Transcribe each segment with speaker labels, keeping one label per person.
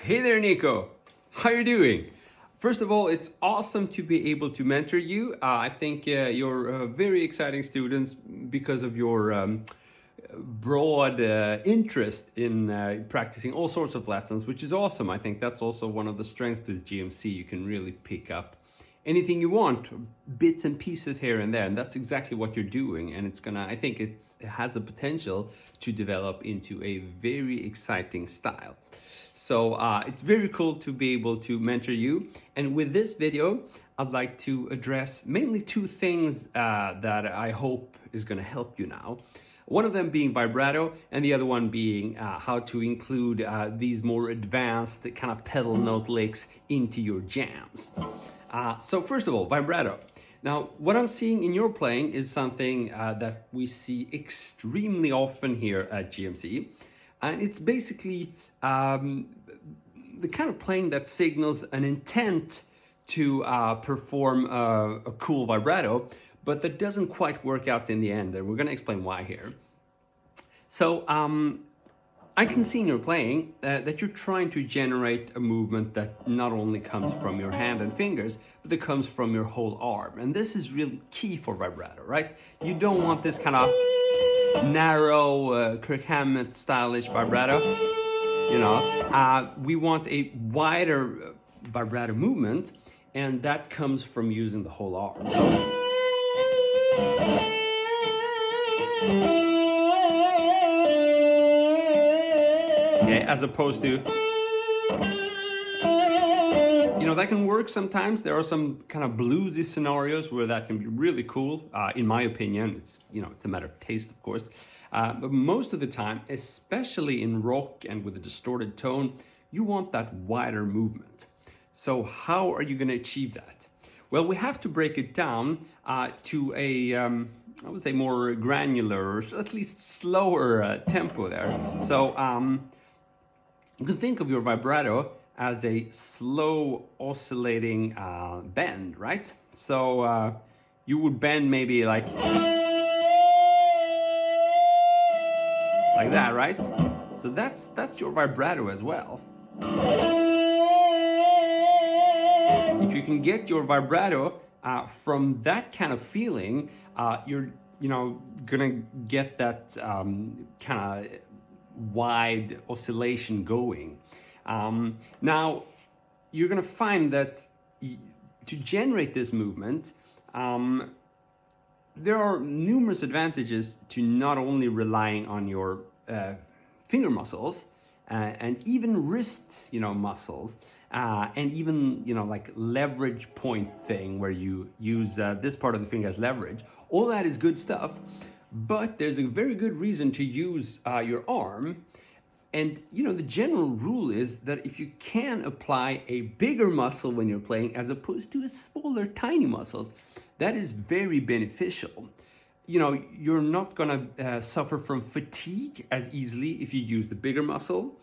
Speaker 1: Hey there, Nico. How you doing? First of all, it's awesome to be able to mentor you. I think you're very exciting students because of your broad interest in practicing all sorts of lessons, which is awesome. I think that's also one of the strengths with GMC. You can really pick up anything you want, bits and pieces here and there, and that's exactly what you're doing. And I think it has a potential to develop into a very exciting style. So it's very cool to be able to mentor you. And with this video, I'd like to address mainly two things that I hope is going to help you now. One of them being vibrato, and the other one being how to include these more advanced kind of pedal note licks into your jams. So first of all, vibrato. Now, what I'm seeing in your playing is something that we see extremely often here at GMC. And it's basically the kind of playing that signals an intent to perform a cool vibrato, but that doesn't quite work out in the end. And we're going to explain why here. So I can see in your playing that you're trying to generate a movement that not only comes from your hand and fingers, but that comes from your whole arm. And this is really key for vibrato, right? You don't want this kind of narrow Kirk Hammett stylish vibrato. We want a wider vibrato movement, and that comes from using the whole arm. So okay, as opposed to, that can work sometimes. There are some kind of bluesy scenarios where that can be really cool. In my opinion, it's a matter of taste, of course. But most of the time, especially in rock and with a distorted tone, you want that wider movement. So how are you going to achieve that? Well, we have to break it down to a, I would say, more granular, or at least slower tempo there. So you can think of your vibrato as a slow oscillating bend, right? So you would bend maybe like that, right? So that's your vibrato as well. If you can get your vibrato from that kind of feeling, you're gonna get that kind of wide oscillation going. Now, you're going to find that to generate this movement, there are numerous advantages to not only relying on your finger muscles and even wrist, muscles, and even, like leverage point thing where you use this part of the finger as leverage. All that is good stuff, but there's a very good reason to use your arm. And the general rule is that if you can apply a bigger muscle when you're playing as opposed to a smaller, tiny muscles, that is very beneficial. You're not gonna suffer from fatigue as easily if you use the bigger muscle.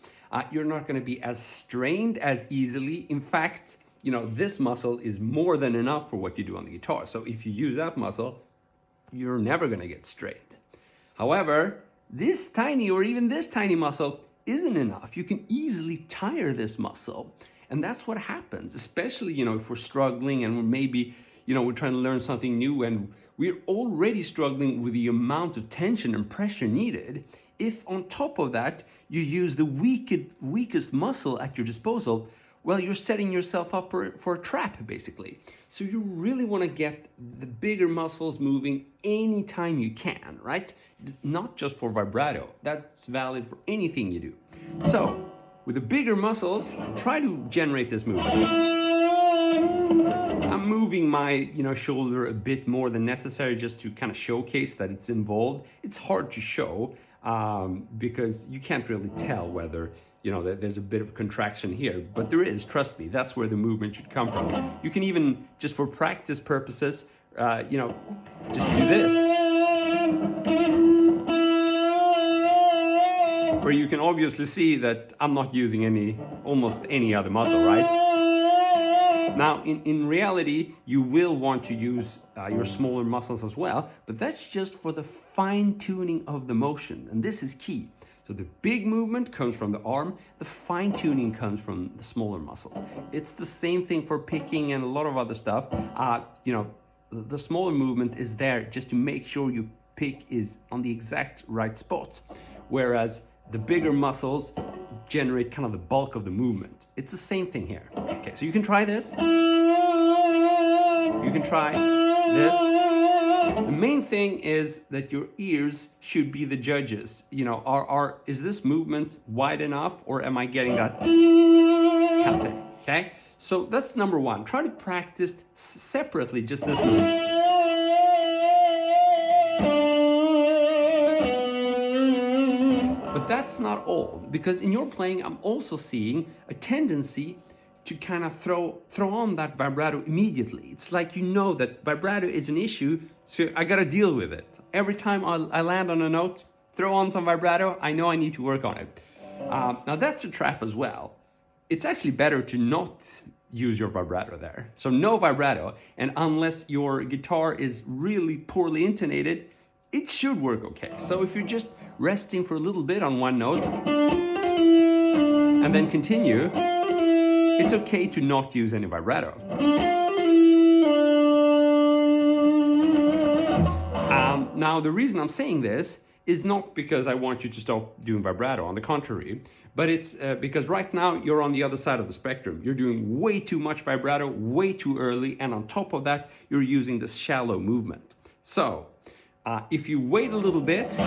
Speaker 1: You're not gonna be as strained as easily. In fact, this muscle is more than enough for what you do on the guitar. So if you use that muscle, you're never gonna get strained. However, this tiny or even this tiny muscle isn't enough. You can easily tire this muscle. And that's what happens, especially, if we're struggling and we're maybe, we're trying to learn something new and we're already struggling with the amount of tension and pressure needed. If on top of that, you use the weakest muscle at your disposal, well, you're setting yourself up for a trap, basically. So you really want to get the bigger muscles moving anytime you can, right? Not just for vibrato. That's valid for anything you do. So, with the bigger muscles, try to generate this movement. I'm moving my, shoulder a bit more than necessary just to kind of showcase that it's involved. It's hard to show because you can't really tell whether there's a bit of contraction here, but there is, trust me, that's where the movement should come from. You can even, just for practice purposes, just do this. Where you can obviously see that I'm not using almost any other muscle, right? Now, in reality, you will want to use your smaller muscles as well, but that's just for the fine tuning of the motion, and this is key. So the big movement comes from the arm, the fine tuning comes from the smaller muscles. It's the same thing for picking and a lot of other stuff. The smaller movement is there just to make sure your pick is on the exact right spot, whereas the bigger muscles generate kind of the bulk of the movement. It's the same thing here. Okay, so you can try this. You can try this. The main thing is that your ears should be the judges. Is this movement wide enough, or am I getting that kind of thing? Okay, so that's number one. Try to practice separately just this movement. But that's not all, because in your playing, I'm also seeing a tendency to kind of throw on that vibrato immediately. It's like that vibrato is an issue, so I gotta deal with it. Every time I land on a note, throw on some vibrato, I know I need to work on it. Now that's a trap as well. It's actually better to not use your vibrato there. So no vibrato, and unless your guitar is really poorly intonated, it should work okay. So if you're just resting for a little bit on one note, and then continue, it's okay to not use any vibrato. Now, the reason I'm saying this is not because I want you to stop doing vibrato, on the contrary, but it's because right now you're on the other side of the spectrum. You're doing way too much vibrato, way too early, and on top of that, you're using this shallow movement. So, if you wait a little bit,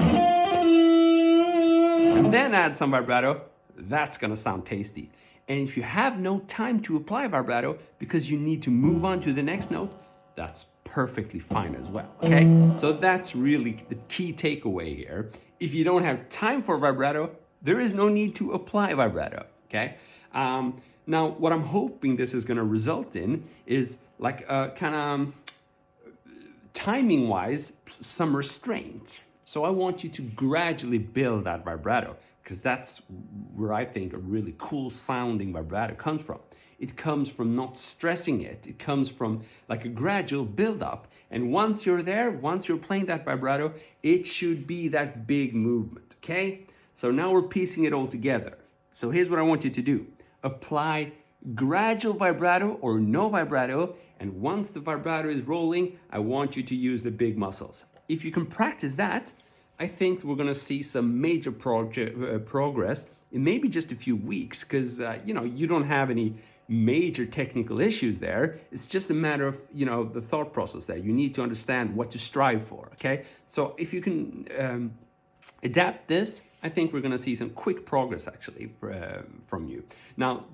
Speaker 1: and then add some vibrato, that's gonna sound tasty. And if you have no time to apply vibrato because you need to move on to the next note, that's perfectly fine as well, okay? So that's really the key takeaway here. If you don't have time for vibrato, there is no need to apply vibrato, okay? Now, what I'm hoping this is gonna result in is like a kind of timing-wise, some restraint. So I want you to gradually build that vibrato, because that's where I think a really cool sounding vibrato comes from. It comes from not stressing it. It comes from like a gradual build-up. And once you're there, once you're playing that vibrato, it should be that big movement, okay? So now we're piecing it all together. So here's what I want you to do. Apply gradual vibrato or no vibrato, and once the vibrato is rolling, I want you to use the big muscles. If you can practice that, I think we're gonna see some major progress in maybe just a few weeks, because you don't have any major technical issues there. It's just a matter of the thought process there. You need to understand what to strive for, okay? So if you can adapt this, I think we're gonna see some quick progress actually from you. Now,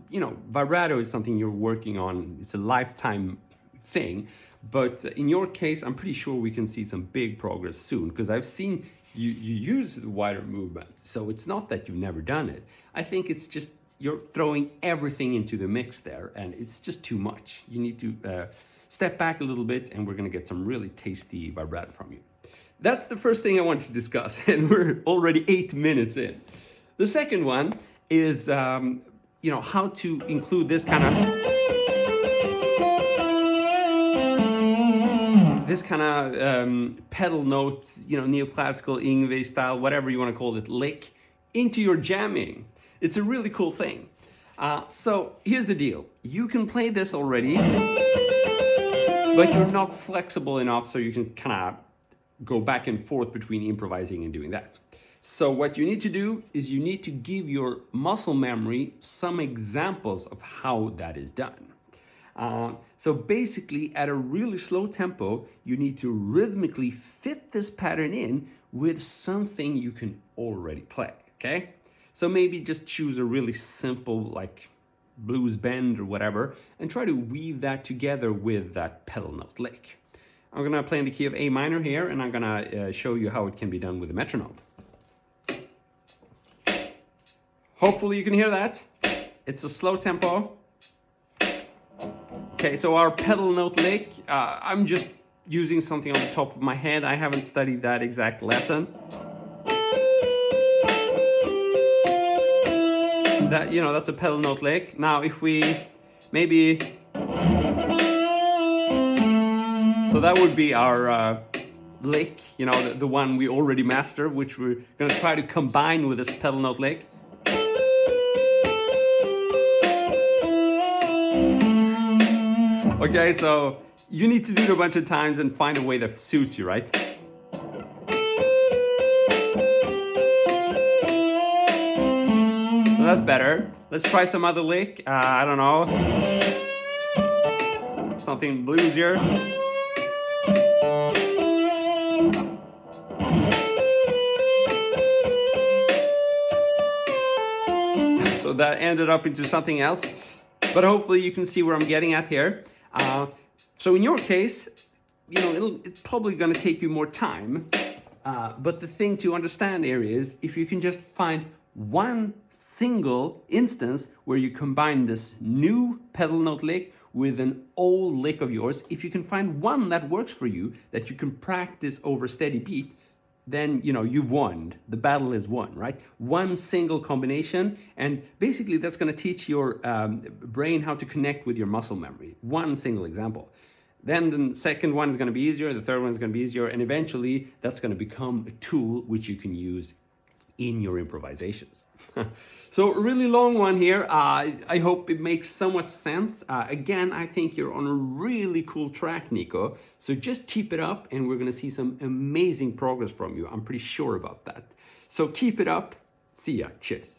Speaker 1: vibrato is something you're working on. It's a lifetime thing, but in your case, I'm pretty sure we can see some big progress soon, because I've seen you use the wider movement. So it's not that you've never done it. I think it's just you're throwing everything into the mix there, and it's just too much. You need to step back a little bit, and we're gonna get some really tasty vibrato from you. That's the first thing I want to discuss, and we're already 8 minutes in. The second one is, how to include this kind of pedal note, neoclassical, Yngwie style, whatever you want to call it, lick, into your jamming. It's a really cool thing. So here's the deal. You can play this already, but you're not flexible enough so you can kind of go back and forth between improvising and doing that. So what you need to do is you need to give your muscle memory some examples of how that is done. So basically, at a really slow tempo, you need to rhythmically fit this pattern in with something you can already play, okay? So maybe just choose a really simple, like blues bend or whatever, and try to weave that together with that pedal note lick. I'm gonna play in the key of A minor here, and I'm gonna show you how it can be done with a metronome. Hopefully you can hear that. It's a slow tempo. Okay, so our pedal note lick, I'm just using something on the top of my head. I haven't studied that exact lesson. That's a pedal note lick. Now, if we maybe... So that would be our lick, you know, the one we already mastered, which we're gonna try to combine with this pedal note lick. Okay, so you need to do it a bunch of times and find a way that suits you, right? So that's better. Let's try some other lick. I don't know. Something bluesier. So that ended up into something else. But hopefully you can see where I'm getting at here. So in your case, you know, it's probably going to take you more time. But the thing to understand here is if you can just find one single instance where you combine this new pedal note lick with an old lick of yours, if you can find one that works for you, that you can practice over steady beat, then you know you've won. The battle is won, right? One single combination, and basically that's going to teach your brain how to connect with your muscle memory. One single example. Then the second one is going to be easier, the third one is going to be easier, and eventually that's going to become a tool which you can use in your improvisations. So a really long one here. I hope it makes somewhat sense. Again, I think you're on a really cool track, Nico. So just keep it up and we're going to see some amazing progress from you. I'm pretty sure about that. So keep it up. See ya. Cheers.